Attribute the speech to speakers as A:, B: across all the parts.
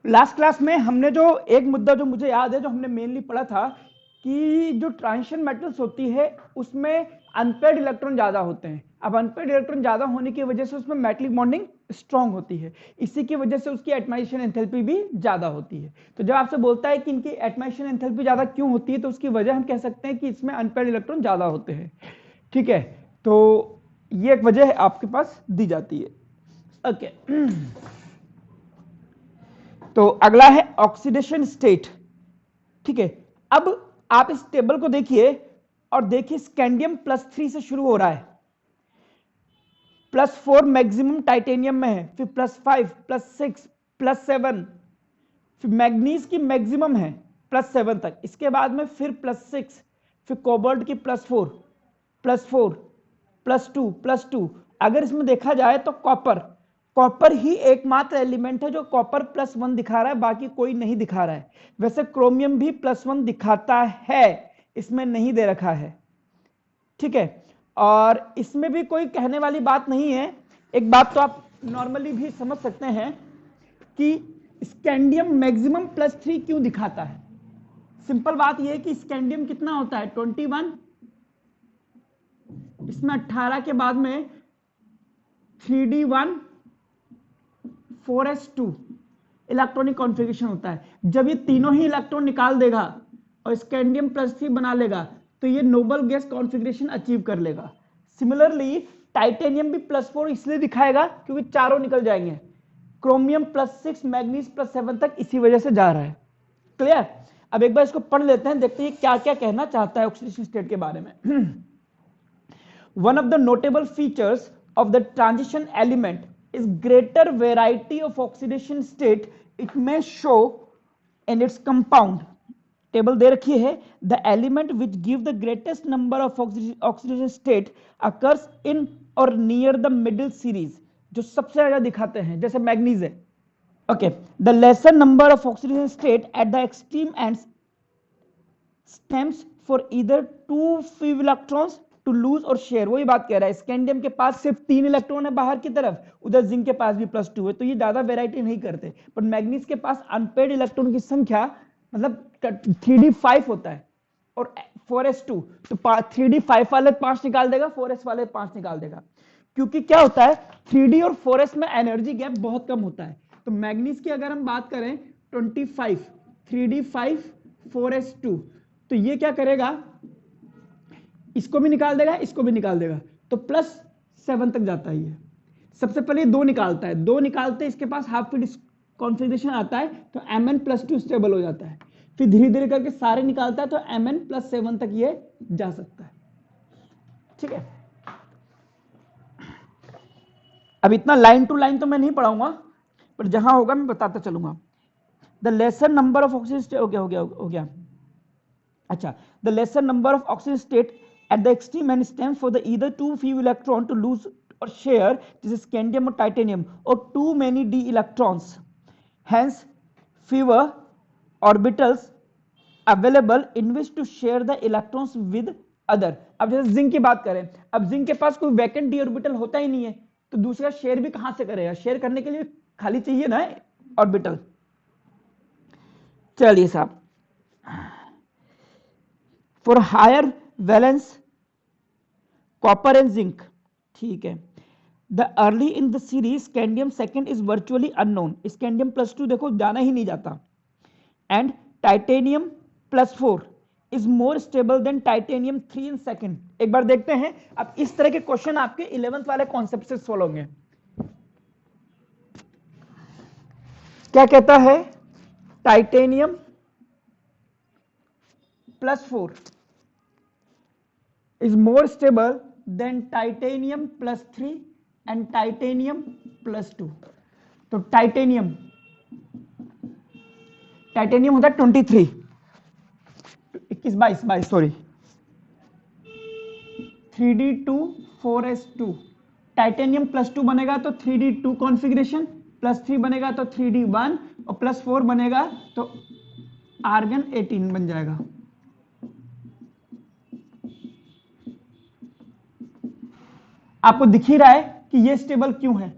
A: Last class में हमने जो एक मुद्दा जो मुझे याद है, जो हमने मेनली पढ़ा था कि जो ट्रांजिशन मेटल्स होती है उसमें अनपेयर्ड इलेक्ट्रॉन ज्यादा होते हैं। अब अनपेयर्ड इलेक्ट्रॉन ज्यादा होने की वजह से उसमें मेटलिक बॉन्डिंग स्ट्रांग होती है, इसी की वजह से उसकी एटमाइजेशन एंथैल्पी भी ज्यादा होती है। तो जब आपसे बोलता है कि इनकी एटमाइजेशन एंथैल्पी ज्यादा क्यों होती है, तो उसकी वजह हम कह सकते हैं कि इसमें अनपेयर्ड इलेक्ट्रॉन ज्यादा होते हैं। ठीक है, तो ये एक वजह आपके पास दी जाती है। ओके, तो अगला है ऑक्सीडेशन स्टेट। ठीक है, अब आप इस टेबल को देखिए और देखिए स्कैंडियम +3 से शुरू हो रहा है, +4 मैक्सिमम टाइटेनियम में है, फिर +5 +6 +7, फिर मैग्नीज की मैक्सिमम है +7 तक, इसके बाद में फिर +6, फिर कोबाल्ट की +4 +2 अगर इसमें देखा जाए तो कॉपर ही एकमात्र एलिमेंट है जो कॉपर +1 दिखा रहा है, बाकी कोई नहीं दिखा रहा है। वैसे क्रोमियम भी +1 दिखाता है, इसमें नहीं दे रखा है। ठीक है, और इसमें भी कोई कहने वाली बात नहीं है। एक बात तो आप नॉर्मली भी समझ सकते हैं कि स्कैंडियम मैक्सिमम +3 क्यों दिखाता है। सिंपल बात यह है कि स्कैंडियम कितना होता है 21, इसमें 18 के बाद में 3d1 4s2 इलेक्ट्रॉनिक कॉन्फ़िगरेशन होता है। जब ये तीनों ही इलेक्ट्रॉन निकाल देगा और स्कैंडियम +3 बना लेगा तो ये नोबल गैस कॉन्फ़िगरेशन अचीव कर लेगा। सिमिलरली टाइटेनियम भी +4 इसलिए दिखाएगा क्योंकि चारों निकल जाएंगे। क्रोमियम +6 मैग्नीज +7 तक इसी वजह से जा रहा है। क्लियर? अब एक बार इसको पढ़ लेते हैं, देखते हैं क्या क्या कहना चाहता है ऑक्सीडेशन स्टेट के बारे में। One of the notable features of the transition element is greater variety of oxidation state it may show in its compound. Table दे रखी है, the element which give the greatest number of oxidation state occurs in or near the middle series, जो सबसे ज्यादा दिखाते हैं, जैसे manganese है। Okay, the lesser number of oxidation state at the extreme ends stems for either two few electrons to lose और share. वही बात कह रहा है, स्कैंडियम के पास सिर्फ 3 इलेक्ट्रॉन है बाहर की तरफ, उधर जिंक के पास भी +2 है, तो ये ज्यादा वेराइटी नहीं करते। पर मैग्नीज के पास अनपेयर्ड इलेक्ट्रॉन की संख्या मतलब 3d5 होता है और 4s2, तो 3d5 वाले 5 निकाल देगा, 4s वाले 5 निकाल देगा। क्योंकि क्या होता है 3d और 4s में एनर्जी गैप बहुत कम होता है। तो मैग्नीज की अगर हम बात करें 25, 3d5 4s2, तो ये क्या करेगा, इसको भी निकाल देगा, इसको भी निकाल देगा, तो +7 तक जाता है। ये सबसे पहले 2 निकालता है, 2 निकालते इसके पास हाफ फील्ड कॉन्फ़िगरेशन आता है, तो Mn+2 स्टेबल हो जाता है। फिर धीरे धीरे करके सारे निकालता है, तो Mn+7 तक ये जा सकता है। ठीक है, अब इतना लाइन टू लाइन तो मैं नहीं पढ़ाऊंगा, पर जहां होगा मैं बताता चलूंगा। The lesser number of oxygen, हो गया। अच्छा, the lesser number of oxygen state at the extreme end stems for the either too few electron to lose or share, this is scandium or titanium, or too many d electrons, hence fewer orbitals available in which to share the electrons with other। अब जैसे zinc की बात करें, अब zinc के पास कोई vacant D orbital होता ही नहीं है, तो दूसरा शेयर भी कहां से करेगा, शेयर करने के लिए खाली चाहिए ना ऑर्बिटल। चलिए साहब, for higher valence copper and zinc, ठीक है। the early in the series scandium second is virtually unknown, scandium +2 देखो जाना ही नहीं जाता, and titanium +4 is more stable than titanium 3 in second। एक बार देखते हैं, अब इस तरह के क्वेश्चन आपके 11th वाले कॉन्सेप्ट से सॉल्व होंगे। क्या कहता है, titanium +4 is more stable than titanium +3 and titanium +2। तो टाइटेनियम होता है 23, 22 सॉरी, 3d2 4s2, टाइटेनियम +2 बनेगा तो 3d2 कॉन्फ़िगरेशन, +3 बनेगा तो 3d1 और +4 बनेगा तो आर्गन 18 बन जाएगा। आपको दिख ही रहा है कि ये स्टेबल क्यों है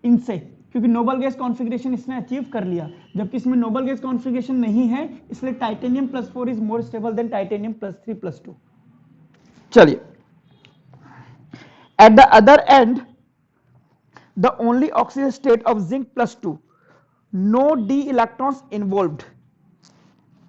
A: इनसे, क्योंकि नोबल गैस कॉन्फ़िगरेशन इसने अचीव कर लिया, जबकि इसमें नोबल गैस कॉन्फ़िगरेशन नहीं है, इसलिए titanium +4 is more stable then titanium +3 +2। चलिए, at the other and the only oxygen state of zinc +2, no d electrons involved.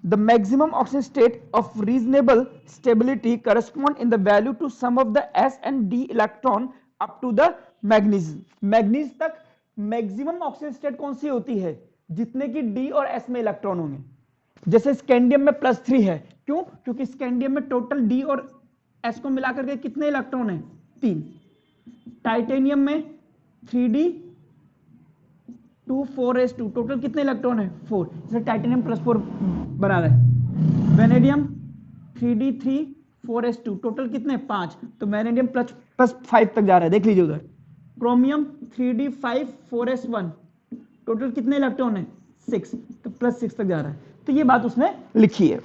A: The maximum oxygen state of reasonable stability correspond in the value to sum of the s and d electron up to the magnesium. Manganese तक maximum oxygen state कौन सी होती है? जितने की d और s में electron होंगे। जैसे स्कैंडियम में +3 है, क्यों? क्योंकि स्कैंडियम में टोटल d और s को मिलाकर के कितने इलेक्ट्रॉन है? 3। टाइटेनियम में 3d 2 4s2, टोटल कितने इलेक्ट्रॉन है? 4, जैसे टाइटेनियम +4 बना रहा है। वेनेडियम 3d 3 4s2, टोटल कितने? 5, तो वेनेडियम +5 तक जा रहा है, देख लीजिए उधर। क्रोमियम 3d 5 4s1, टोटल कितने इलेक्ट्रॉन है? 6, तो +6 तक जा रहा है। तो ये बात उसने लिखी है।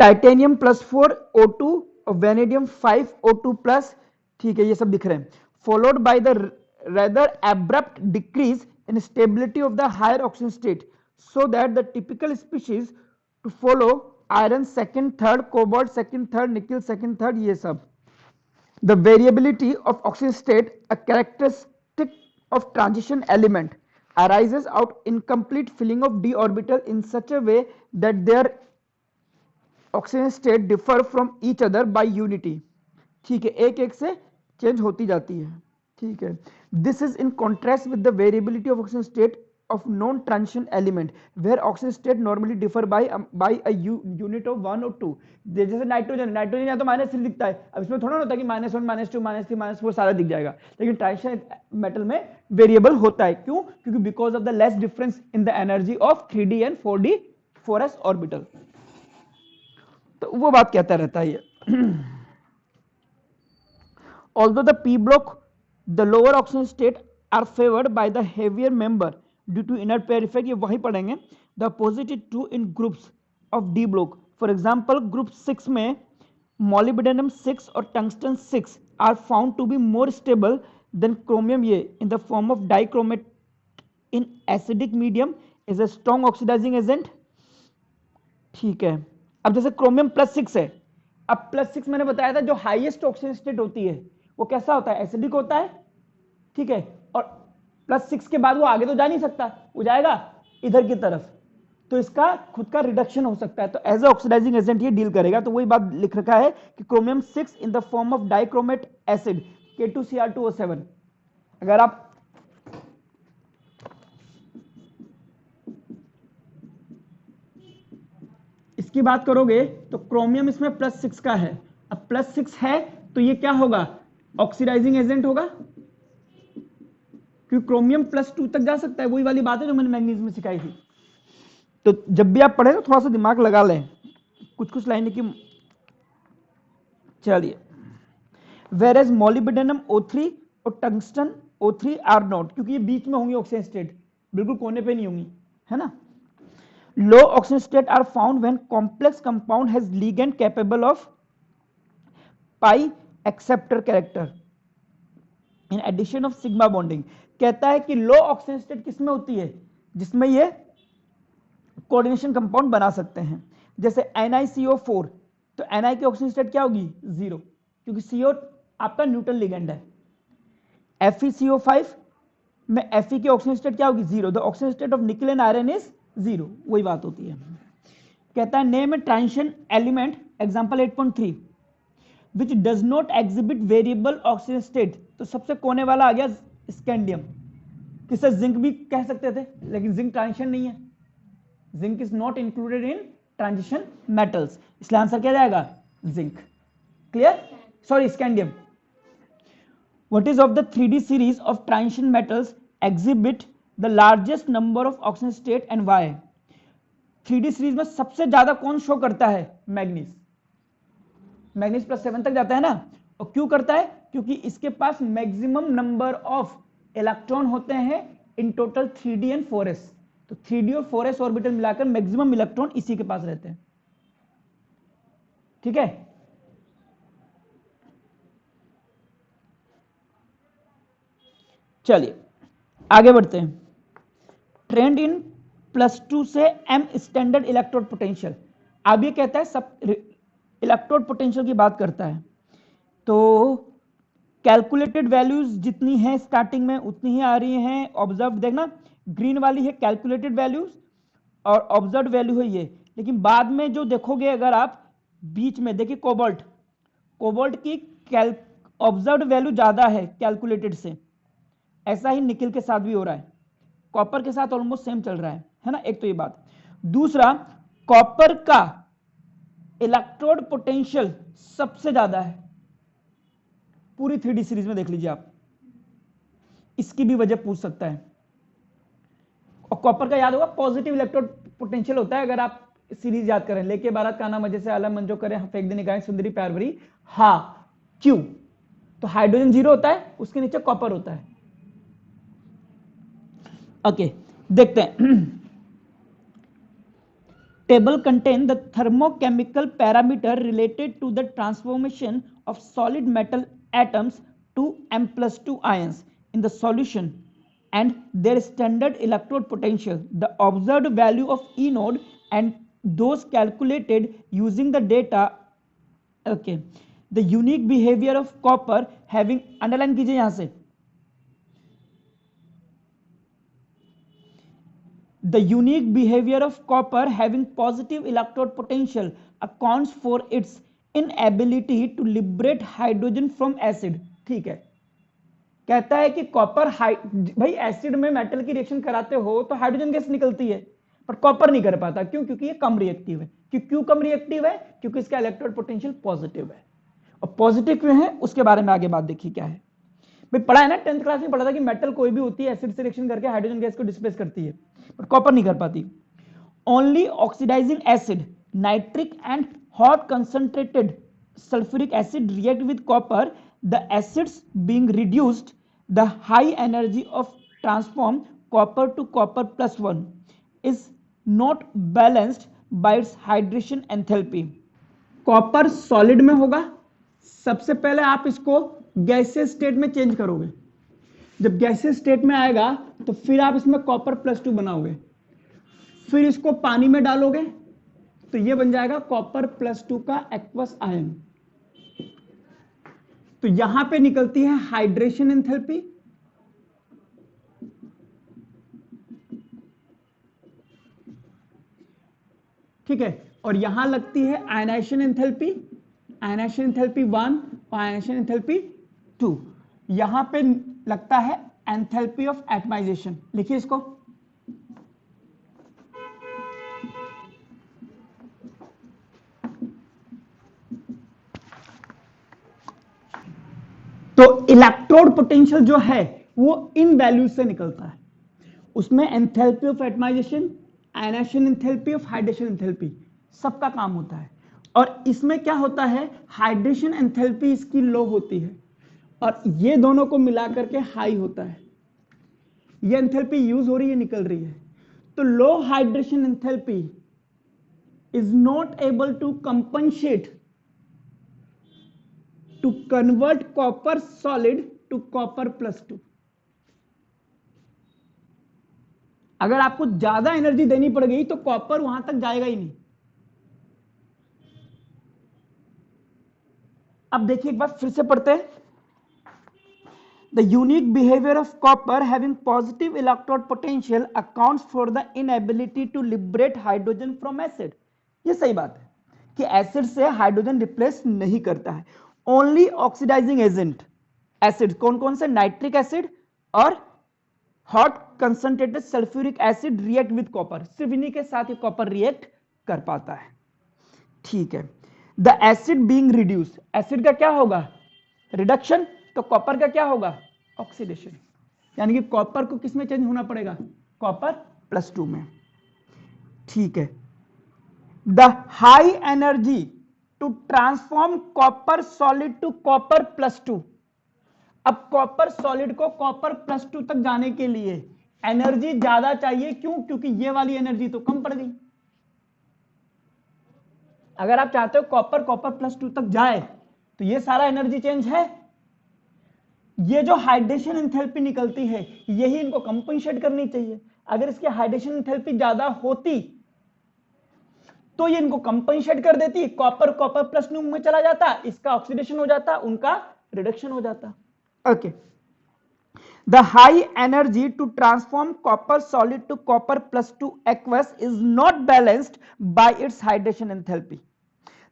A: टाइटेनियम +4 O2 और वेनेडियम 5 O2+, ठीक है, ये सब दिख रहे हैं। Followed by the rather abrupt decrease in stability of the higher oxygen state, so that the typical species to follow iron 2nd 3rd, cobalt 2nd 3rd, nickel 2nd 3rd, ये सब। The variability of oxygen state, a characteristic of transition element, arises out incomplete filling of d orbital in such a way that their oxygen state differ from each other by unity। ठीक है, एक एक से change होती जाती है। ठीक है, this is in contrast with the variability of oxygen state of non transition element, where oxygen state normally differ by a unit of 1 और 2। जैसे नाइट्रोजन या तो -3 दिखता है, अब इसमें थोड़ा होता है कि -1 -2 -3 -4 सारा दिख जाएगा, लेकिन ट्रांजिशन मेटल में वेरिएबल होता है। क्यों? क्योंकि because of the less difference in the energy of 3d and 4d 4s orbital. तो वो बात कहता रहता है ये। Although the p block, the lower oxygen state are favored by the heavier member due to inner pair effect, ये वही पढ़ेंगे। The opposite is true in groups of d block. For example, group 6 में molybdenum 6 और tungsten 6 are found to be more stable than chromium ये in the form of dichromate in acidic medium is a strong oxidizing agent। ठीक है, अब जैसे chromium +6 है, अब +6 मैंने बताया था जो हाईएस्ट ऑक्सीजन स्टेट होती है वो कैसा होता है? एसिडिक होता है। ठीक है, और +6 के बाद वो आगे तो जा नहीं सकता, वो जाएगा इधर की तरफ, तो इसका खुद का रिडक्शन हो सकता है, तो एज ए ऑक्सीडाइजिंग एजेंट ये डील करेगा। तो वही बात लिख रखा है कि chromium 6 in the form of dichromate acid K2Cr2O7। अगर आप इसकी बात करोगे तो क्रोमियम इसमें +6 का है, अब +6 है तो ये क्या होगा? ऑक्सीडाइजिंग एजेंट होगा, क्योंकि क्रोमियम +2 तक जा सकता है। वही वाली बात है जो मैंने मैग्नीज में सिखाई थी। तो जब भी आप पढ़े तो थोड़ा सा दिमाग लगा लें, कुछ लाइनें की। चलिए, वेयर एज मोलिब्डेनम O3 और टंगस्टन O3 आर नॉट, क्योंकि ये बीच में होंगी ऑक्सीजन स्टेट, बिल्कुल कोने पे नहीं होंगी, है ना। Low oxygen state are found when complex compound has ligand capable of pi acceptor character in addition of sigma bonding। कहता है कि लो ऑक्सीजन स्टेट किसमें होती है? जिसमें ये कोऑर्डिनेशन कंपाउंड बना सकते हैं। जैसे NiCO4, तो Ni की ऑक्सीजन स्टेट क्या होगी? 0, क्योंकि CO आपका न्यूट्रल लिगेंड है। FeCO5 में Fe की ऑक्सीजन स्टेट क्या होगी? 0। द ऑक्सीजन स्टेट ऑफ निकल एंड आयरन इज 0, वही बात होती है। कहता है name a transition element, example 8.3 which does not exhibit variable oxygen state. तो सबसे कोने वाला आ गया स्कैंडियम, किसे जिंक भी कह सकते थे, लेकिन जिंक ट्रांजिशन नहीं है, zinc is not included in transition metals, इसलिए आंसर क्या जाएगा? Zinc. Clear? Sorry, scandium. What is of the 3d series of transition metals exhibit the largest number of oxygen state and why? 3d series में सबसे ज्यादा कौन show करता है? Manganese. Manganese +7 तक जाता है ना, और क्यों करता है? क्योंकि इसके पास मैक्सिमम नंबर ऑफ इलेक्ट्रॉन होते हैं in total 3d and 4s, तो 3d और 4s ऑर्बिटल मिलाकर मैक्सिमम इलेक्ट्रॉन इसी के पास रहते हैं। ठीक है, चलिए आगे बढ़ते हैं। ट्रेंड इन +2 से m स्टैंडर्ड इलेक्ट्रोड पोटेंशियल। अब ये कहता है सब इलेक्ट्रोड पोटेंशियल की बात करता है, तो कैलकुलेटेड वैल्यूज जितनी हैं स्टार्टिंग में उतनी ही आ रही हैं। ऑब्जर्व देखना, ग्रीन वाली है कैलकुलेटेड वैल्यूज और ऑब्जर्व वैल्यू है ये, लेकिन बाद में जो देखोगे अगर आप बीच में देखिए कोबाल्ट, कोबाल्ट की ऑब्जर्व वैल्यू ज्यादा है कैलकुलेटेड से। ऐसा ही निकल के साथ भी हो रहा है, कॉपर के साथ ऑलमोस्ट सेम चल रहा है ना। एक तो ये बात। दूसरा, कॉपर का इलेक्ट्रोड पोटेंशियल सबसे ज्यादा है पूरी 3D सीरीज में, देख लीजिए आप, इसकी भी वजह पूछ सकता है। और कॉपर का याद होगा पॉजिटिव इलेक्ट्रोड पोटेंशियल होता है, अगर आप सीरीज याद करें, लेके बारात काना मजे से आलम मंजो करे फेंक देने गाय सुंदरी प्यार भरी, हा क्यू, तो हाइड्रोजन 0 होता है, उसके नीचे कॉपर होता है। ओके, देखते हैं। Table contain the thermochemical parameter related to the transformation of solid metal atoms to M+2 ions in the solution and their standard electrode potential, the observed value of E node and those calculated using the data. Okay, the unique behavior of copper having, underline कीजिए यहां से, the unique behavior of copper having positive electrode potential accounts for its inability to liberate hydrogen from acid। ठीक है, कहता है कि copper भाई acid में मेटल की रिएक्शन कराते हो तो हाइड्रोजन गैस निकलती है, पर कॉपर नहीं कर पाता। क्यों? क्योंकि ये कम रिएक्टिव है। क्यों कम रिएक्टिव है? क्योंकि इसका इलेक्ट्रोड पोटेंशियल पॉजिटिव है। और पॉजिटिव क्यों है उसके बारे में आगे बात देखिए क्या है। भाई पढ़ा है ना, 10th क्लास में पढ़ा था कि मेटल कोई भी होती है एसिड से रिएक्शन करके हाइड्रोजन गैस को डिस्प्लेस करती है, पर कॉपर नहीं कर पाती। Only oxidising acid, nitric and hot concentrated sulfuric acid react with copper, the acids being reduced, the high energy of transform copper to copper +1 is not balanced by its hydration enthalpy। Copper solid में होगा, सबसे पहले आप इसको gaseous state में change करोगे। जब gaseous state में आएगा तो फिर आप इसमें कॉपर +2 बनाओगे, फिर इसको पानी में डालोगे तो ये बन जाएगा कॉपर +2 का एक्वस आयन। तो यहां पे निकलती है हाइड्रेशन एंथैल्पी, ठीक है, और यहां लगती है आयनाइजेशन एंथैल्पी, आयनाइजेशन एंथैल्पी 1 और आयनाइजेशन एंथैल्पी 2। यहां पे लगता है एंथैल्पी ऑफ एटमाइजेशन, लिखिए इसको। तो इलेक्ट्रोड पोटेंशियल जो है वो इन वैल्यूज से निकलता है, उसमें enthalpy of atomisation, ionisation enthalpy of hydration enthalpy सबका काम होता है। और इसमें क्या होता है, हाइड्रेशन एंथैल्पी इसकी लो होती है और ये दोनों को मिलाकर के हाई होता है। ये एंथैल्पी यूज हो रही है, निकल रही है। तो low hydration enthalpy is not able to compensate to convert copper solid to copper +2। अगर आपको ज्यादा एनर्जी देनी पड़ गई तो कॉपर वहां तक जाएगा ही नहीं। अब देखिए एक बार फिर से पढ़ते हैं। The unique behavior of copper having positive electrode potential accounts for the inability to liberate hydrogen from acid। ये सही बात है कि एसिड से हाइड्रोजन रिप्लेस नहीं करता है। ओनली ऑक्सीडाइजिंग एजेंट एसिड कौन कौन से, नाइट्रिक एसिड और hot concentrated sulphuric acid react with copper, सिर्फ इन्हीं के साथ ही कॉपर रिएक्ट कर पाता है। ठीक है, the acid being reduce, acid का क्या होगा, रिडक्शन, तो कॉपर का क्या होगा, ऑक्सीडेशन। यानी कि कॉपर को किस में चेंज होना पड़ेगा, कॉपर +2 में। ठीक है, the high energy to transform copper solid to copper +2। अब कॉपर सॉलिड को कॉपर +2 तक जाने के लिए एनर्जी ज्यादा चाहिए। क्यों? क्योंकि ये वाली एनर्जी तो कम पड़ गई। अगर आप चाहते हो कॉपर +2 तक जाए तो ये सारा एनर्जी चेंज है, ये जो हाइड्रेशन एंथैल्पी निकलती है यही इनको कंपनसेट करनी चाहिए। अगर इसकी हाइड्रेशन एंथैल्पी ज्यादा होती तो ये इनको कंपनसेट कर देती, कॉपर कॉपर प्लस न्यू में चला जाता, इसका ऑक्सीडेशन हो जाता, उनका रिडक्शन हो जाता। Okay, the high energy to transform copper solid to copper plus 2 aqueous is not balanced by its hydration enthalpy.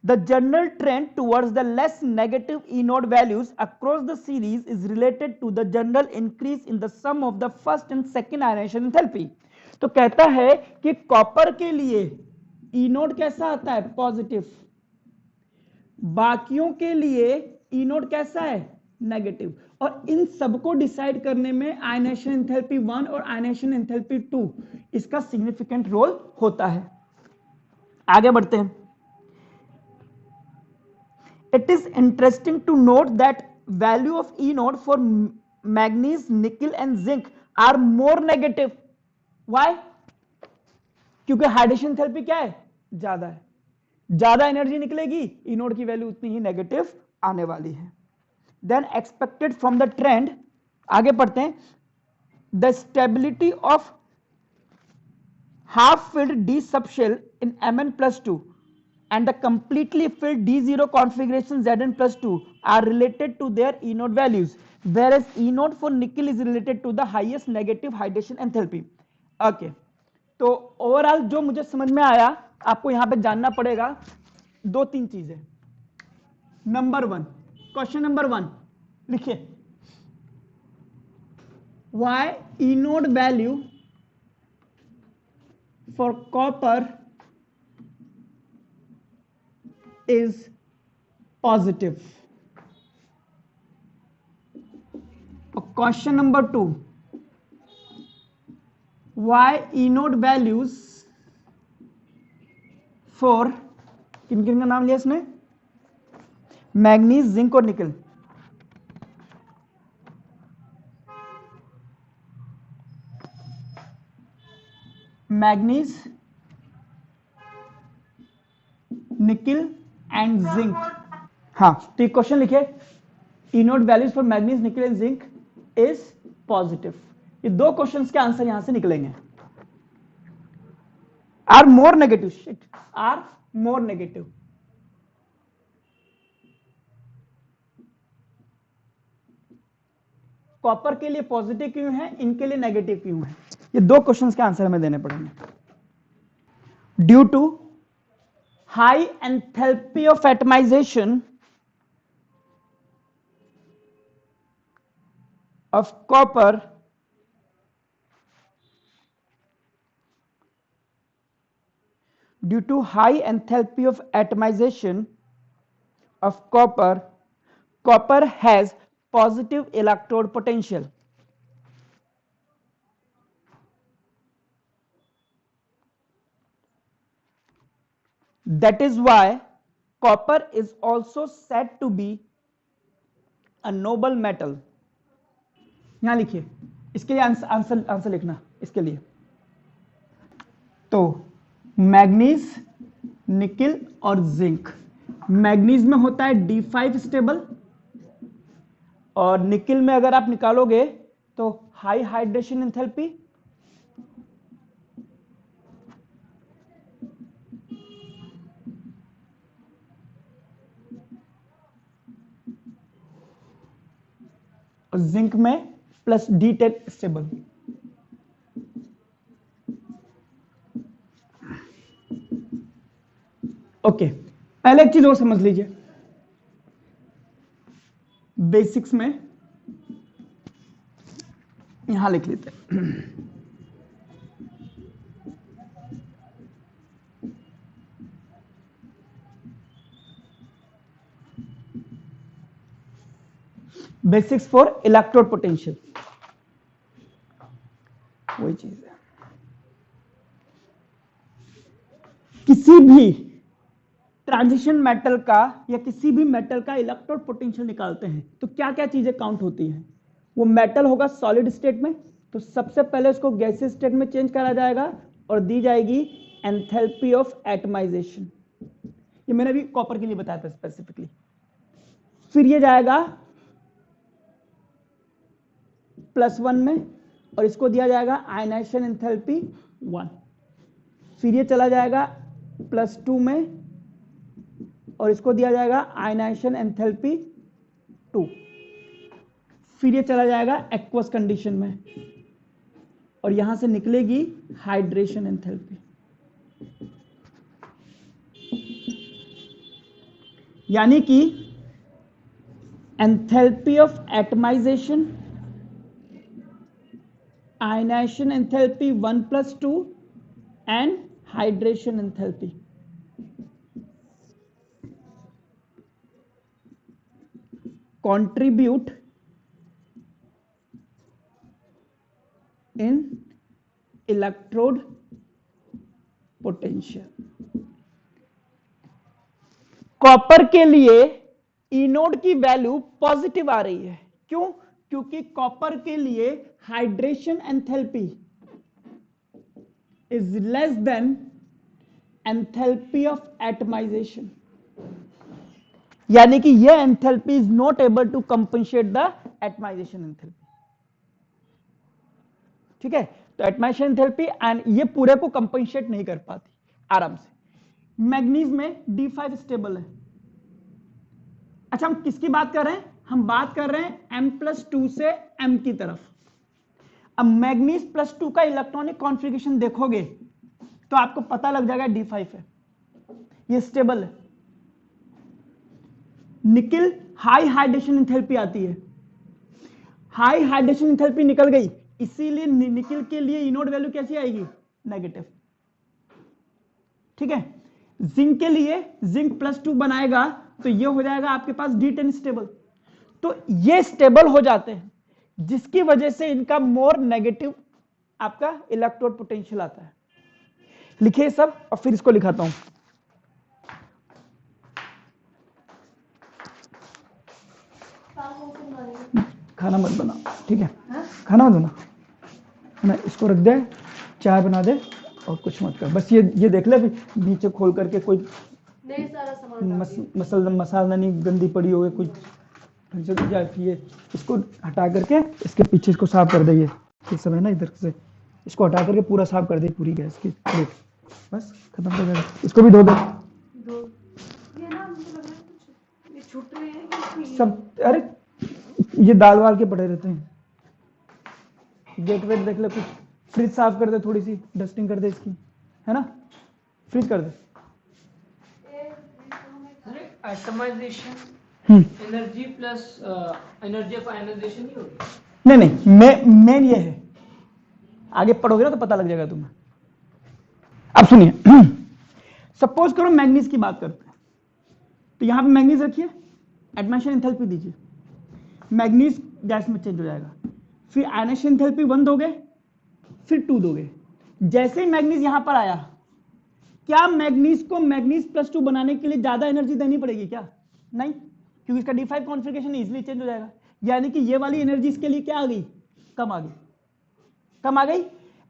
A: The general trend towards the less negative E node values across the series is related to the general increase in the sum of the first and second ionization enthalpy. तो कहता है कि copper के लिए E node कैसा आता है, positive, बाकियों के लिए E node कैसा है, नेगेटिव, और इन सबको डिसाइड करने में आयनेशन एंथैल्पी 1 और आयनेशन एंथैल्पी 2 इसका सिग्निफिकेंट रोल होता है। आगे बढ़ते हैं। It is interesting to note that value of E node for manganese, nickel and zinc are more negative. Why? क्योंकि हाइड्रेशन एंथैल्पी क्या है, ज्यादा है, ज्यादा एनर्जी निकलेगी, ई नोड की वैल्यू उतनी ही नेगेटिव आने वाली है। Then expected from the trend, आगे पढ़ते हैं, the stability of half filled D subshell in Mn+2 and the completely filled D0 configuration Zn+2 are related to their E node values, whereas E node for nickel is related to the highest negative hydration enthalpy. Okay, तो overall जो मुझे समझ में आया, आपको यहां पे जानना पड़ेगा 2-3 चीजें। नंबर 1, क्वेश्चन नंबर 1 लिखिए, why E node value for copper is positive. Question number 2, why E node values for किन किन का नाम लिया इसने, मैग्नीज, जिंक और निकल, मैग्नीज, निकल एंड जिंक। हाँ, तो ये क्वेश्चन लिखे, E naught values for manganese, nickel and zinc is positive. ये 2 क्वेश्चंस के आंसर यहां से निकलेंगे। Are more negative, shit, are more negative. Copper के लिए पॉजिटिव क्यों है, इनके लिए नेगेटिव क्यों है, ये 2 क्वेश्चंस के आंसर हमें देने पड़ेंगे। Due to high enthalpy of atomization of copper due to high enthalpy of atomization of copper has positive electrode potential. That is why copper is also said to be a noble metal. यहां लिखिए, इसके लिए answer लिखना, इसके लिए तो manganese, निकल और जिंक। मैग्नीज में होता है D5 स्टेबल, और निकल में अगर आप निकालोगे तो हाई हाइड्रेशन एंथैल्पी, जिंक में प्लस D10 स्टेबल। ओके, पहले एक चीज और समझ लीजिए, बेसिक्स में यहां लिख लेते हैं, बेसिक्स फॉर इलेक्ट्रोड पोटेंशियल, वही चीज है। किसी भी ट्रांजिशन मेटल का या किसी भी मेटल का इलेक्ट्रोड पोटेंशियल निकालते हैं तो क्या क्या चीजें काउंट होती हैं। वो मेटल होगा सॉलिड स्टेट में, तो सबसे पहले उसको गैसीय स्टेट में चेंज करा जाएगा और दी जाएगी एंथैल्पी ऑफ एटमाइजेशन। ये मैंने अभी कॉपर के लिए बताया था स्पेसिफिकली। फिर ये जाएगा +1 में, और इसको दिया जाएगा आयनाइजेशन एंथैल्पी 1। फिर ये चला जाएगा +2 में, और इसको दिया जाएगा आयनाइजेशन एंथैल्पी 2। फिर ये चला जाएगा एक्वस कंडीशन में, और यहां से निकलेगी हाइड्रेशन एंथैल्पी। यानी कि enthalpy of atomisation, ionisation enthalpy 1+2 and hydration enthalpy. contribute in electrode potential। Copper के लिए इनोड की वैल्यू पॉजिटिव आ रही है। क्यों? क्योंकि कॉपर के लिए hydration enthalpy is less than enthalpy of atomisation, यानी कि यह enthalpy is not able to compensate the atomisation enthalpy. ठीक है, तो एटमाइजेशन एंथैल्पी एंड ये पूरे को कंपनसेट नहीं कर पाती आराम से। मैग्नीज में D5 स्टेबल है। अच्छा, हम किसकी बात कर रहे हैं? हम बात कर रहे हैं M+2 से M की तरफ। अब मैग्नीज +2 का इलेक्ट्रॉनिक कॉन्फ़िगरेशन देखोगे तो आपको पता लग जाएगा D5 है, ये स्टेबल है। निकिल हाई हाइड्रेशन एंथैल्पी आती है, हाई हाइड्रेशन एंथैल्पी निकल गई, इसीलिए निकिल के लिए इनोड वैल्यू कैसी आएगी? नेगेटिव। ठीक है, जिंक के लिए जिंक +2 बनाएगा तो ये हो जाएगा आपके पास D10 स्टेबल। तो ये स्टेबल हो जाते हैं, जिसकी वजह से इनका मोर नेगेटिव आपका इलेक्ट्रोड पोटेंशियल आता है। लिखिए सब, और फिर इसको लिखाता हूं। खाना मत बना, ठीक है? खाना मत बना, ना इसको रख दे, चाय बना दे और कुछ मत कर। बस ये देख ले नीचे खोल करके कोई नहीं, सारा सामान मसाला नहीं गंदी पड़ी हो कुछ, ये इसको हटा करके इसके पीछे इसको साफ कर दे। ये सब है ना इधर से, इसको हटा करके पूरा साफ कर दे, पूरी गैस की प्लेट, बस खत्म हो जाएगा। इसको भी धो दे। ये ना मुझे लग रहा है कुछ ये छूट रहे हैं सब। अरे ये दाल वाल के पड़े रहते हैं। गेट वेट देख ले, कुछ फ्रिज साफ कर दे, थोड़ी सी डस्टिंग कर दे इसकी, है ना? फ्रिज कर दे। Atomisation energy plus energy of ionisation नहीं होगी? नहीं, मेन ये है, आगे पढ़ोगे ना तो पता लग जाएगा तुम्हें। अब सुनिए, सपोज करो मैग्नीज की बात करते हैं, तो यहां पे मैग्नीज रखिए, एटमाइजेशन एंथैल्पी दीजिए, मैग्नीज गैस में चेंज हो जाएगा। फिर आयनाइजेशन एंथैल्पी 1 दोगे, फिर 2 दोगे। जैसे ही मैग्नीज यहां पर आया, क्या मैग्नीज को मैग्नीज +2 बनाने के लिए ज्यादा एनर्जी देनी पड़ेगी क्या? नहीं, क्योंकि इसका D5 कॉन्फ़िगरेशन इजीली चेंज हो जाएगा। यानी कि ये वाली एनर्जी इसके लिए क्या आ गई? कम आ गई, कम आ गई।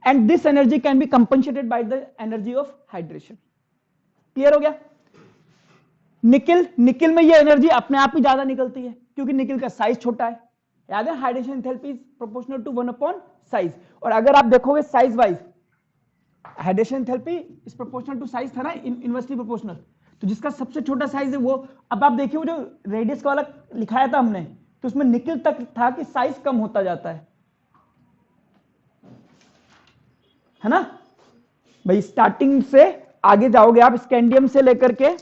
A: And this energy can be compensated by the energy of hydration. Clear हो गया? निकिल में ये एनर्जी अपने आप ही ज्यादा निकलती है, क्योंकि निकिल का साइज छोटा है। याद है, hydration enthalpy is proportional to 1 size. और अगर आप देखोगे size wise, hydration enthalpy is proportional to size था ना, इनवर्सली प्रोपोर्शनल। तो जिसका सबसे छोटा साइज है वो, अब आप देखिए वो जो रेडियस का वाला लिखाया था हमने, तो उसमें निकिल तक था कि साइज कम होता जाता है ना भाई? स्टार्टिंग से आगे जाओगे आप, स्कैंडियम से लेकर के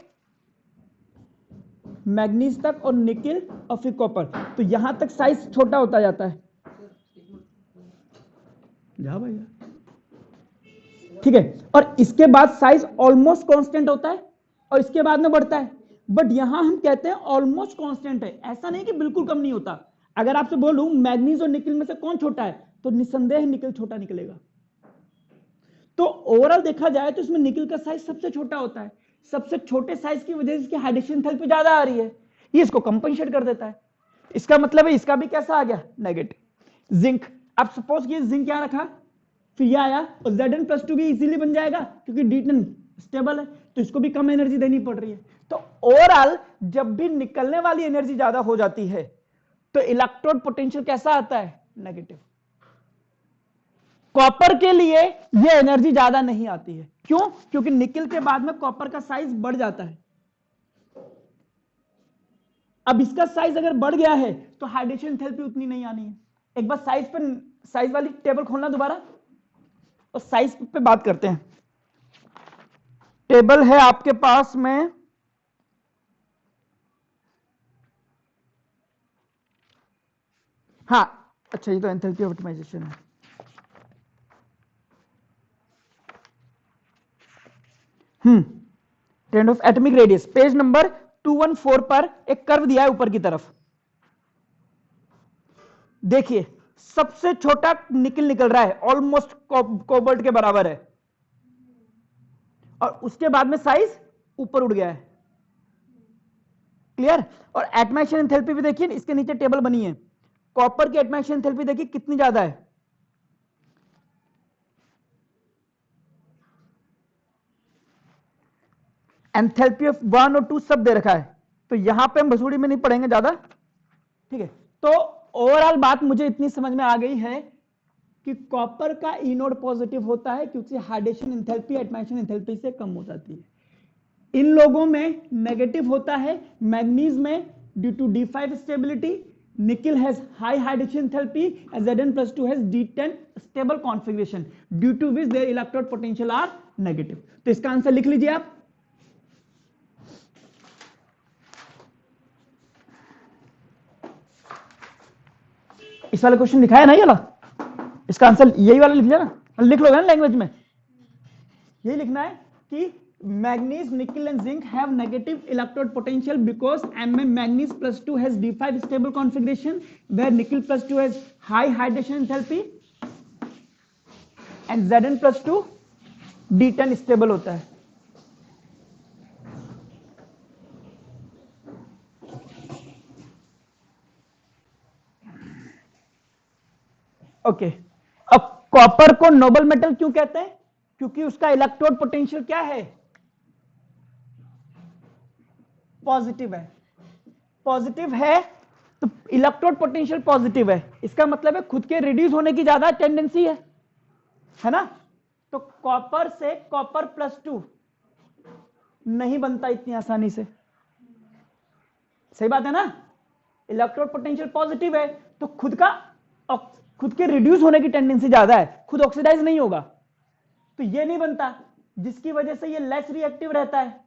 A: मैग्नीज तक और निकिल और फिर कॉपर, तो यहां तक साइज छोटा होता जाता है। जा भाई, ठीक है। और इसके बाद साइज ऑलमोस्ट कांस्टेंट होता है और इसके बाद में बढ़ता है। बट यहां हम कहते हैं ऑलमोस्ट कांस्टेंट है, ऐसा नहीं कि बिल्कुल कम नहीं होता। अगर आपसे बोलूं मैग्नीज और निकिल में से कौन छोटा है, तो निसंदेह निकिल छोटा निकलेगा। तो ओवरऑल देखा जाए तो इसमें निकिल का साइज सबसे छोटा होता है। सबसे छोटे साइज की वजह से इसकी हाइड्रेशन एंथैल्पी ज्यादा आ रही है, ये इसको कंपनसेट कर देता है। इसका मतलब है इसका भी कैसा आ गया? नेगेटिव। जिंक, अब सपोज ये जिंक क्या रखा, फिर ये आया, और Zn+2 भी इजीली बन जाएगा क्योंकि D10 स्टेबल है, तो इसको भी कम एनर्जी देनी पड़ रही है। तो ओवरऑल जब भी निकलने वाली एनर्जी ज्यादा हो जाती है तो इलेक्ट्रोड पोटेंशियल कैसा आता है? नेगेटिव। कॉपर के लिए ये एनर्जी ज्यादा नहीं आती है। क्यों? क्योंकि निकिल के बाद में कॉपर का साइज बढ़ जाता है। अब इसका साइज अगर बढ़ गया है तो हाइड्रेशन एंथैल्पी उतनी नहीं आनी है। एक बार साइज वाली टेबल खोलना दोबारा, और साइज पे बात करते हैं। टेबल है आपके पास में, हाँ अच्छा ये तो एंथैल्पी ऑप्टिमाइजेशन है। Trend of atomic radius, page number 214 पर एक कर्व दिया है ऊपर की तरफ। देखिए सबसे छोटा निकल निकल रहा है, ऑलमोस्ट कोबाल्ट के बराबर है, और उसके बाद में साइज ऊपर उड़ गया है। क्लियर? और एटमाइशन एंथैल्पी भी देखिए, इसके नीचे टेबल बनी है। कॉपर की एटमाइशन एंथैल्पी देखिए कितनी ज्यादा है। एंथैल्पी ऑफ 1 और 2 सब दे रखा है, तो यहां पे हम भसूड़ी में नहीं पढ़ेंगे ज्यादा। ठीक है, तो ओवरऑल बात मुझे इतनी समझ में आ गई है कि कॉपर का ई नोड पॉजिटिव होता है क्योंकि हाइड्रेशन एंथैल्पी एटमाइशन एंथैल्पी से कम हो जाती है। इन लोगों में नेगेटिव होता है, मैग्नीज में due to D5 stability, nickel has high hydration enthalpy, Zn+2 has D10 stable configuration due to which their electrode potential are negative. तो इसका आंसर लिख लीजिए आप। इस वाले क्वेश्चन लिखा है ना ये वाला, इसका आंसर यही वाला लिख लिया ना, लिख लोगे ना लैंग्वेज में। यही लिखना है कि manganese, nickel and zinc have negative electrode potential because manganese +2 has D5 stable configuration where nickel +2 has high hydration enthalpy and Zn+2 D10 stable होता है। ओके, अब कॉपर को नोबल मेटल क्यों कहते हैं? क्योंकि उसका इलेक्ट्रोड पोटेंशियल क्या है? पॉजिटिव है। पॉजिटिव है तो इलेक्ट्रोड पोटेंशियल पॉजिटिव है, इसका मतलब है खुद के रिड्यूस होने की ज्यादा टेंडेंसी है ना। तो कॉपर से कॉपर +2 नहीं बनता इतनी आसानी से, सही बात है ना। इलेक्ट्रोड पोटेंशियल पॉजिटिव है तो खुद के रिड्यूस होने की टेंडेंसी ज्यादा है, खुद ऑक्सीडाइज नहीं होगा, तो ये नहीं बनता, जिसकी वजह से ये लेस रिएक्टिव रहता है।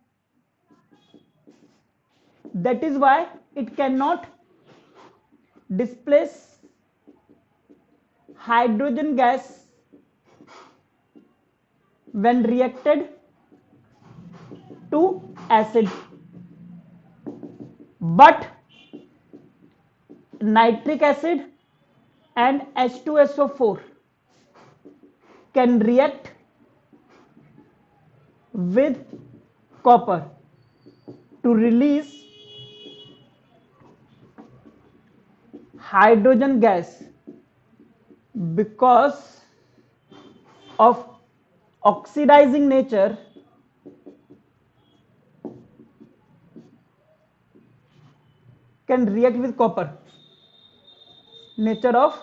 A: That is why it can not displace hydrogen gas when reacted to acid, but nitric acid and H2SO4 can react with copper to release hydrogen gas because of oxidizing nature can react with copper, nature of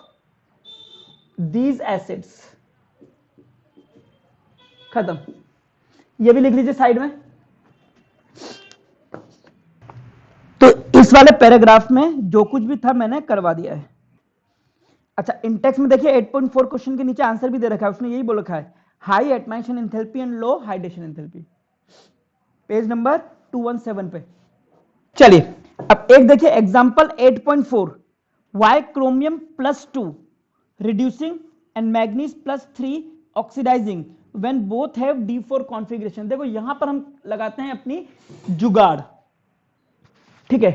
A: these acids। खत्म, ये भी लिख लीजिए side में। तो इस वाले paragraph में जो कुछ भी था मैंने करवा दिया है। अच्छा, इंटेक्स में देखिए 8.4 क्वेश्चन के नीचे आंसर भी दे रखा है, उसने यही बोल रखा है high atomisation enthalpy and low hydration enthalpy, page number 217 पे। चलिए अब एक देखिए example 8.4, why chromium +2 reducing and manganese +3 oxidising when both have D4 configuration. देखो यहां पर हम लगाते हैं अपनी जुगाड़, ठीक है।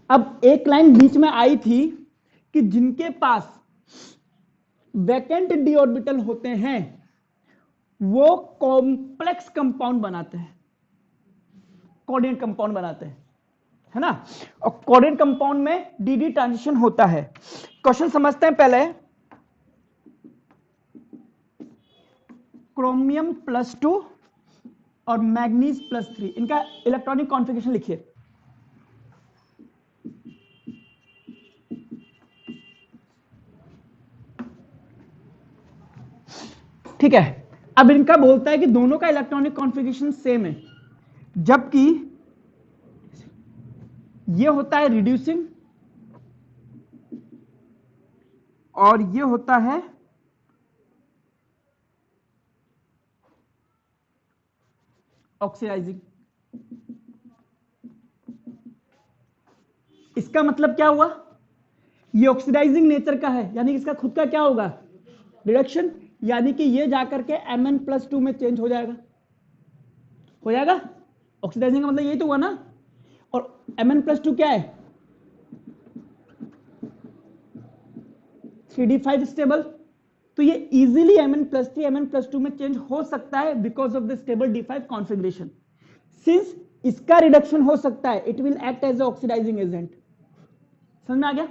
A: अब एक लाइन बीच में आई थी कि जिनके पास वैकेंट d ऑर्बिटल होते हैं वो कॉम्प्लेक्स कंपाउंड बनाते हैं, कोऑर्डिनेट कंपाउंड बनाते हैं, है ना। और कोऑर्डिनेट कंपाउंड में dd ट्रांजिशन होता है। क्वेश्चन समझते हैं पहले। क्रोमियम +2 और मैग्नीज +3, इनका इलेक्ट्रॉनिक कॉन्फ़िगरेशन लिखिए। ठीक है, अब इनका बोलता है कि दोनों का इलेक्ट्रॉनिक कॉन्फ़िगरेशन सेम है, जबकि ये होता है रिड्यूसिंग और ये होता है ऑक्सीडाइजिंग। इसका मतलब क्या हुआ, ये ऑक्सीडाइजिंग नेचर का है, यानी इसका खुद का क्या होगा, रिडक्शन, यानी कि ये जाकर के Mn+2 में चेंज हो जाएगा, ऑक्सीडाइजिंग का मतलब यही तो हुआ ना। और Mn+2 क्या है, 3d5 स्टेबल, तो ये इजीली Mn+3 Mn+2 में चेंज हो सकता है because of the stable d5 configuration. Since इसका रिडक्शन हो सकता है, it will act as oxidising agent. समझ में आ गया।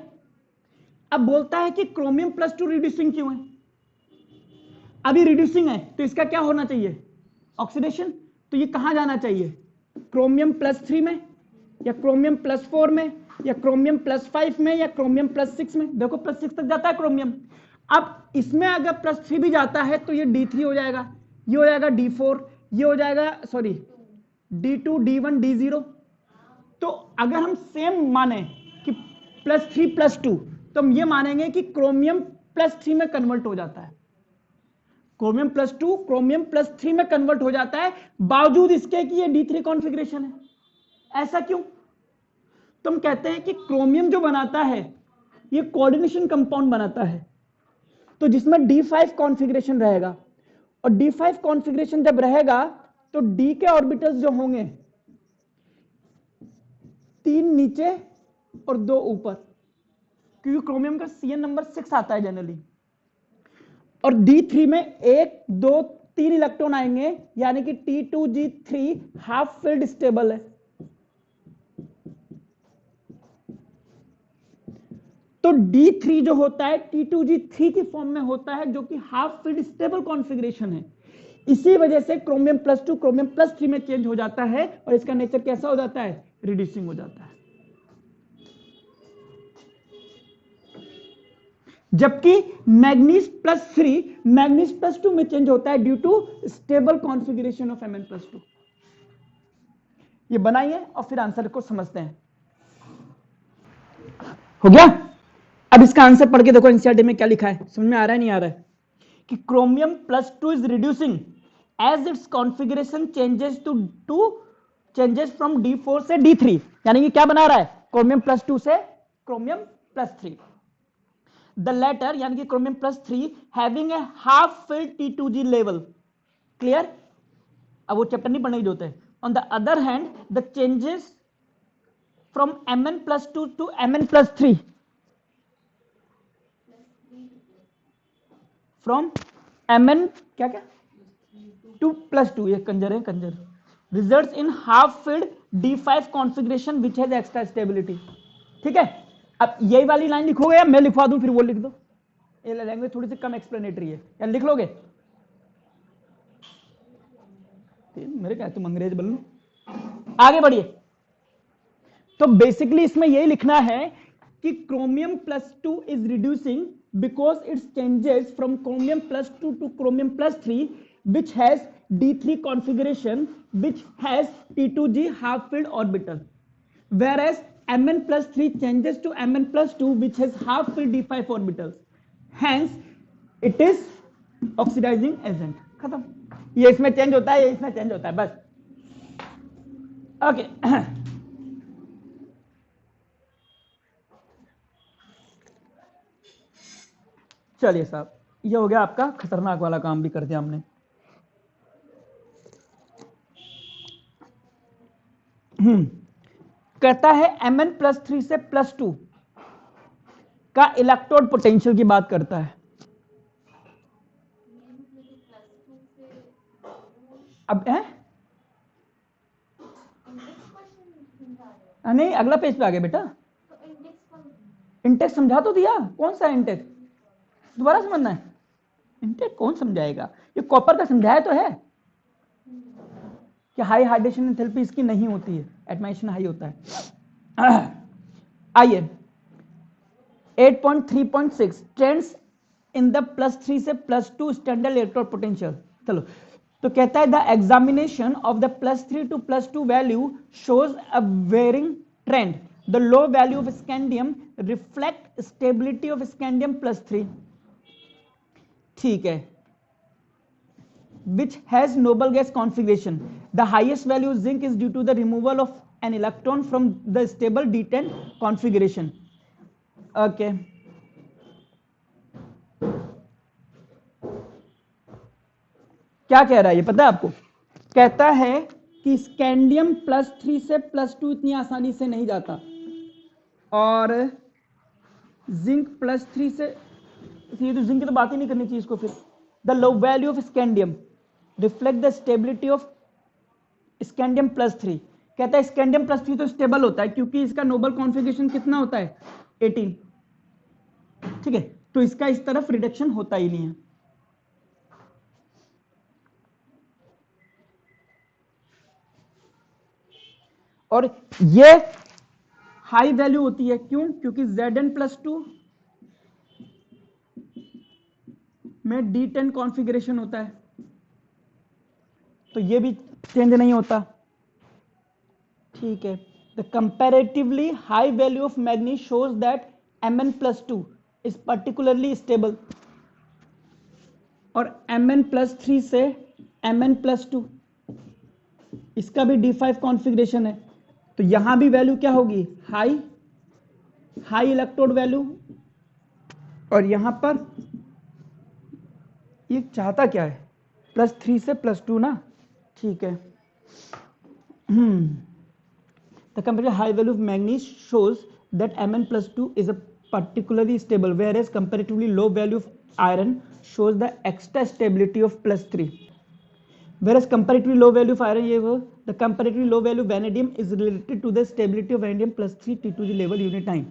A: अब बोलता है कि क्रोमियम+2 रिड्यूसिंग क्यों है, अभी रिड्यूसिंग है तो इसका क्या होना चाहिए, ऑक्सीडेशन, तो ये कहां जाना चाहिए, क्रोमियम+3 में या क्रोमियम+4 में या क्रोमियम+5 में या क्रोमियम+6 में। देखो +6 तक जाता है क्रोमियम। अब इसमें अगर +3 भी जाता है तो ये D3 हो जाएगा, ये हो जाएगा D4, ये हो जाएगा सॉरी D2 D1 D0। तो अगर हम सेम माने कि +3+2 तो हम ये मानेंगे कि क्रोमियम+3 में कन्वर्ट हो जाता है, क्रोमियम+2 क्रोमियम+3 में कन्वर्ट हो जाता है, बावजूद इसके कि ये D3 कॉन्फ़िगरेशन है। ऐसा क्यों, तो हम कहते हैं कि क्रोमियम जो बनाता है ये कोऑर्डिनेशन कंपाउंड बनाता है, तो जिसमें D5 कॉन्फ़िगरेशन रहेगा, और D5 कॉन्फ़िगरेशन जब रहेगा तो D के ऑर्बिटल्स जो होंगे 3 नीचे और 2 ऊपर, क्योंकि क्रोमियम का CN नंबर 6 आता है जनरली, और D3 में 1 2 3 इलेक्ट्रॉन आएंगे, यानी कि T2G3 हाफ फील्ड स्टेबल है। तो D3 जो होता है T2G3 की फॉर्म में होता है, जो कि हाफ फील्ड स्टेबल कॉन्फ़िगरेशन है। इसी वजह से क्रोमियम+2 क्रोमियम+3 में चेंज हो जाता है, और इसका नेचर कैसा हो जाता है, रिड्यूसिंग हो जाता है। जबकि मैग्नीज+3 मैग्नीज+2 में चेंज होता है due to stable configuration of Mn+2। ये बनाइए और फिर आंसर को समझते हैं। हो गया। अब इसका आंसर पढ़ के देखो एनसीईआरटी में क्या लिखा है, समझ में आ रहा है नहीं आ रहा है, कि क्रोमियम+2 is reducing as its configuration changes from D4 से D3, यानी कि क्या बना रहा है, क्रोमियम+2 से क्रोमियम+3। द लेटर यानी कि क्रोमियम+3 having a half filled T2G level, clear. अब वो चैप्टर नहीं पढ़ने की जरूरत है। On the other hand the changes from Mn+2 to Mn+3 from Mn क्या क्या 2+2, ये कंजर है कंजर, results in half filled D5 configuration which has extra stability. ठीक है, अब यही वाली लाइन लिखोगे या मैं लिखवा दूं फिर वो लिख दो, ये लैंग्वेज थोड़ी सी कम एक्सप्लेनेटरी है, या लिख लोगे, मेरे क्या तुम अंग्रेज बोल लो। आगे बढ़िए। तो बेसिकली इसमें यही लिखना है कि क्रोमियम+2 is reducing because it changes from chromium+2 to chromium+3 which has D3 configuration which has T2G half filled orbital, whereas Mn+3 changes to Mn+2 which has half filled D5 orbitals, hence it is oxidizing agent। खत्म, ये इसमें change होता है, ये इसमें change होता है, बस। ओके चलिए साहब, ये हो गया आपका खतरनाक वाला काम भी कर दिया हमने। कहता है Mn+3 से +2 का इलेक्ट्रोड पोटेंशियल की बात करता है। अब है नहीं, अगला पेज पे आ गया बेटा। इंटेक्स समझा तो दिया, कौन सा इंटेक्स, दोबारा समझना है। इंटेक कौन समझाएगा, ये कॉपर का समझाया तो है कि हाई हाइड्रेशन एंथैल्पी इसकी नहीं होती है, एटमाइशन हाई होता है। आइए 8.3.6 ट्रेंड्स इन द +3 से +2 स्टैंडर्ड इलेक्ट्रोड पोटेंशियल। चलो, तो कहता है the examination of the +3 to +2 value shows a varying trend. The low value of scandium reflect stability of scandium +3। ठीक है, which has noble gas configuration. The highest value of zinc is due to the removal of an electron from the stable D10 configuration. Okay. क्या कह रहा है ये पता है आपको? कहता है कि स्कैंडियम +3 से +2 इतनी आसानी से नहीं जाता और जिंक +3 से, ये तो जिंक की तो बात ही नहीं करनी चाहिए इसको फिर। The low value of scandium reflect the stability of scandium +3। कहता है स्कैंडियम +3 तो स्टेबल होता है क्योंकि इसका नोबल कॉन्फ़िगरेशन कितना होता है 18। ठीक है, तो इसका इस तरफ रिडक्शन होता ही नहीं है। और ये हाई वैल्यू होती है क्यों? क्योंकि Zn+2 में D10 कॉन्फ़िगरेशन होता है, तो ये भी चेंज नहीं होता। ठीक है, the comparatively high value of manganese shows that Mn+2 is particularly stable, और Mn+3 से Mn+2 इसका भी D5 कॉन्फ़िगरेशन है, तो यहां भी वैल्यू क्या होगी? High electrode value. और यहां पर ये चाहता क्या है? +3 से +2 ना। ठीक है, the comparative high value of manganese shows that Mn+2 is a particularly stable, whereas comparatively low value of iron shows the extra stability of +3. Whereas comparatively low value of iron, ये वो, the comparatively low value of vanadium is related to the stability of vanadium +3 T2G level unit time.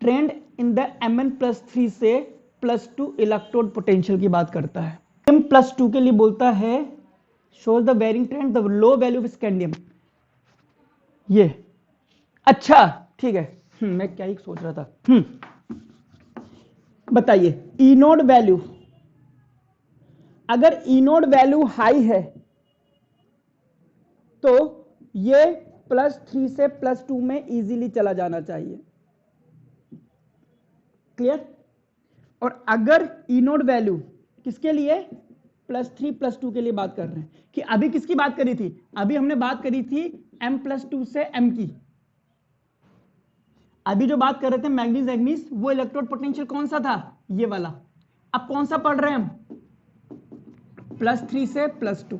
A: Trend in the Mn+3 से +2 electrode potential की बात करता है। M+2 के लिए बोलता है shows the varying trend, the low value of scandium। ये अच्छा ठीक है, मैं क्या ही सोच रहा था। बताइए, ई नोड वैल्यू, अगर ई नोड वैल्यू हाई है तो ये +3 से +2 में इजीली चला जाना चाहिए। क्लियर? और अगर ई नोड वैल्यू किसके लिए? +3 +2 के लिए बात कर रहे हैं। कि अभी किसकी बात करी थी? अभी हमने बात करी थी M+2 से M की। अभी जो बात कर रहे थे मैग्नीज एग्नीज, वो इलेक्ट्रोड पोटेंशियल कौन सा था? ये वाला। अब कौन सा पढ़ रहे हैं हम? +3 से +2।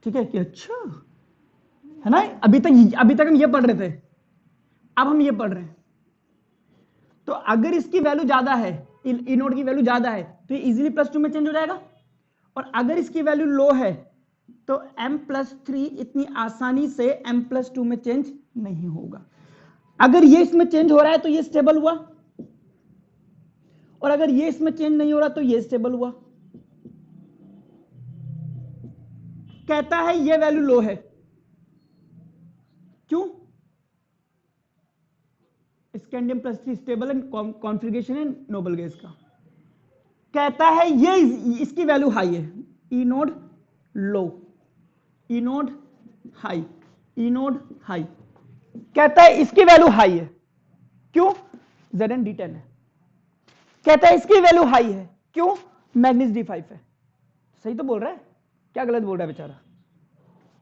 A: ठीक है कि अच्छा है ना, अभी तक हम ये पढ़ रहे थे, अब हम ये पढ़ रहे हैं। तो अगर इसकी वैल्यू ज्यादा है, ई नोड की वैल्यू ज्यादा है, तो ये इजीली +2 में चेंज हो जाएगा। और अगर इसकी वैल्यू लो है तो M+3 इतनी आसानी से M+2 में चेंज नहीं होगा। अगर ये इसमें चेंज हो रहा है तो ये स्टेबल हुआ, और अगर ये इसमें चेंज नहीं हो रहा तो ये स्टेबल हुआ। कहता है ये वैल्यू लो है, क्यों? स्कैंडियम +3 स्टेबल एंड कॉन्फ़िगरेशन है नोबल गैस का। कहता है ये इसकी वैल्यू हाई है, E nought low, E nought high, E nought high. कहता है इसकी वैल्यू हाई है, क्यों? Zn D10 है। कहता है इसकी वैल्यू हाई है, क्यों? मैग्नीज D5 है। सही तो बोल रहा है, क्या गलत बोल रहा है बेचारा?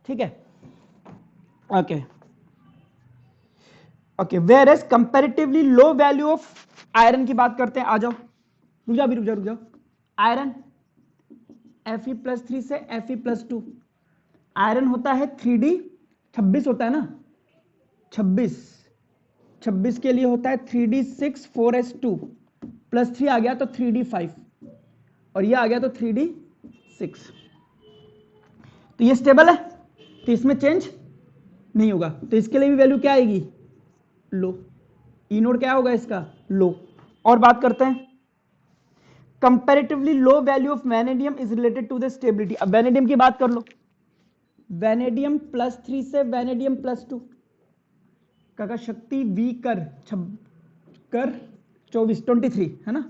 A: ठीक है, okay okay. Whereas comparatively low value of iron की बात करते हैं। आ जाओ, रुक जाओ। आयरन Fe+3 से Fe+2, आयरन होता है 3D 26 होता है ना, 26 के लिए होता है 3D6 4s2 +3 आ गया तो 3D5, और ये आ गया तो 3D6। तो ये स्टेबल है, तो इसमें चेंज नहीं होगा, तो इसके लिए भी वैल्यू क्या आएगी? लो। ई नोड क्या होगा इसका? लो। और बात करते हैं, comparatively low value of vanadium is related to the stability. अब वैनेडियम की बात कर लो, वैनेडियम +3 से वैनेडियम +2 का शक्ति वी कर 24 23 है ना,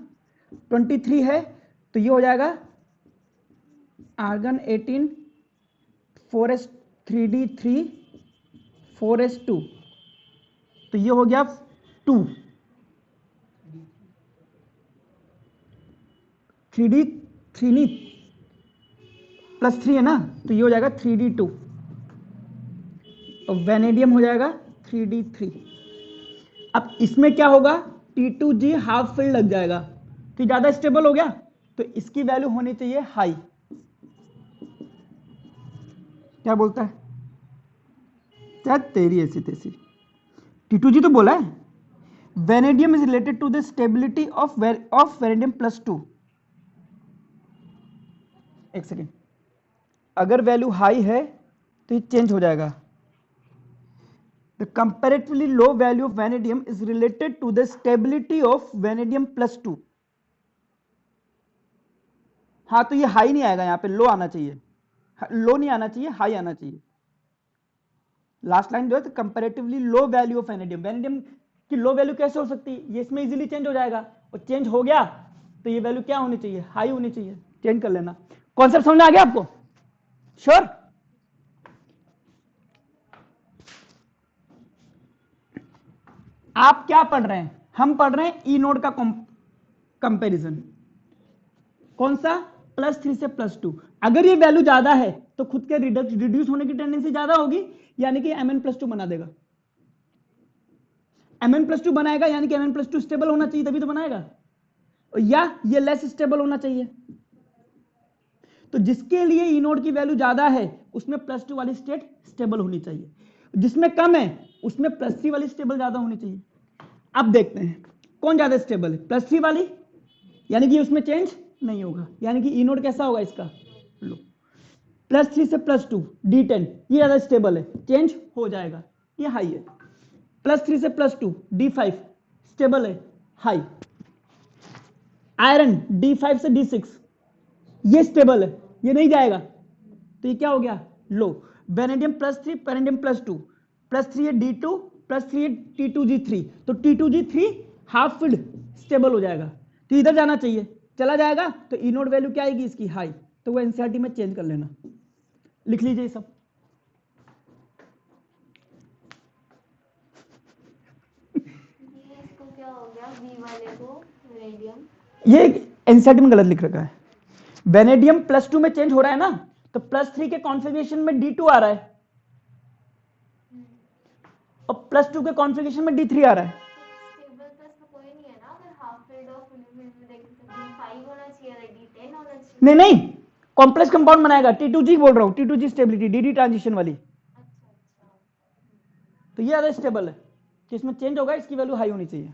A: 23 है तो ये हो जाएगा आर्गन 18 4s3d3 4s2, तो ये हो गया 2 3d 3 प्लस 3 है ना, तो ये हो जाएगा 3d2 और वेनेडियम हो जाएगा 3d3। अब इसमें क्या होगा, T2G हाफ फील्ड लग जाएगा तो ज्यादा स्टेबल हो गया, तो इसकी वैल्यू होनी चाहिए हाई। क्या बोलता है, क्या तेरी ऐसी तैसी, T2G तो बोला है। Vanadium is related to the stability of vanadium plus 2। एक सेकेंड, अगर वैल्यू हाई है तो ये चेंज हो जाएगा। The comparatively low value of vanadium is related to the stability of vanadium plus 2। हाँ तो ये हाई नहीं आएगा, यहां पे लो आना चाहिए, लो नहीं आना चाहिए, हाई आना चाहिए। लास्ट लाइन जो है, comparatively low value of vanadium, vanadium की लो वैल्यू कैसे हो सकती है, ये इसमें इजीली चेंज हो जाएगा, और चेंज हो गया तो ये वैल्यू क्या होनी चाहिए, हाई होनी चाहिए। चेंज कर लेना। कॉन्सेप्ट समझ में आ गया आपको? श्योर? आप क्या पढ़ रहे हैं, हम पढ़ रहे हैं ई नोड का कंपैरिजन। कौन सा, +3 से +2। अगर ये वैल्यू ज्यादा है तो खुद के रिड्यूस होने की टेंडेंसी ज्यादा होगी, यानी कि Mn+2 बना देगा। Mn+2 बनाएगा यानी कि Mn+2 स्टेबल होना चाहिए, तभी तो बनाएगा, या ये लेस स्टेबल होना चाहिए। तो जिसके लिए ई नोड की वैल्यू ज्यादा है उसमें +2 वाली स्टेट स्टेबल होनी चाहिए, जिसमें कम है उसमें +3 वाली स्टेबल ज्यादा होनी चाहिए। अब देखते हैं कौन ज्यादा स्टेबल है, +3 वाली, यानी कि उसमें चेंज नहीं होगा, यानी कि ई नोड कैसा होगा इसका, लो। +3 से +2 D10 ये ज्यादा स्टेबल है, चेंज हो जाएगा, ये हाई है। +3 से +2 D5 स्टेबल है, हाई। आयरन D5 से D6 ये स्टेबल है, ये नहीं जाएगा, तो ये क्या हो गया, लो। वेनेडियम +3 पेनेडियम +2 +3 है D2 +3 है T2G3, तो T2G3 हाफ फील्ड स्टेबल हो जाएगा, तो इधर जाना चाहिए, चला जाएगा तो ई नोड वैल्यू क्या आएगी इसकी, हाई। तो वो एनसीईआरटी में चेंज कर लेना, लिख लीजिए सब।
B: इसको क्या हो गया, बी वाले को वेनेडियम,
A: ये एनसीईआरटी में गलत लिख रखा है। वेनेडियम +2 में चेंज हो रहा है ना, तो +3 के कॉन्फ़िगरेशन में D2 आ रहा है और +2 के कॉन्फ़िगरेशन में D3 आ रहा है।
B: स्टेबल प्लस तो कोई नहीं है ना, अगर हाफ फील्ड और फुल फील्ड में देखें तो D5 होना चाहिए, D10 होना चाहिए।
A: नहीं कॉम्प्लेक्स कंपाउंड बनाएगा, T2G बोल रहा हूं, T2G स्टेबिलिटी, DD ट्रांजिशन वाली।
B: अच्छा
A: तो ये ज्यादा स्टेबल है कि इसमें चेंज होगा, इसकी वैल्यू हाई होनी चाहिए।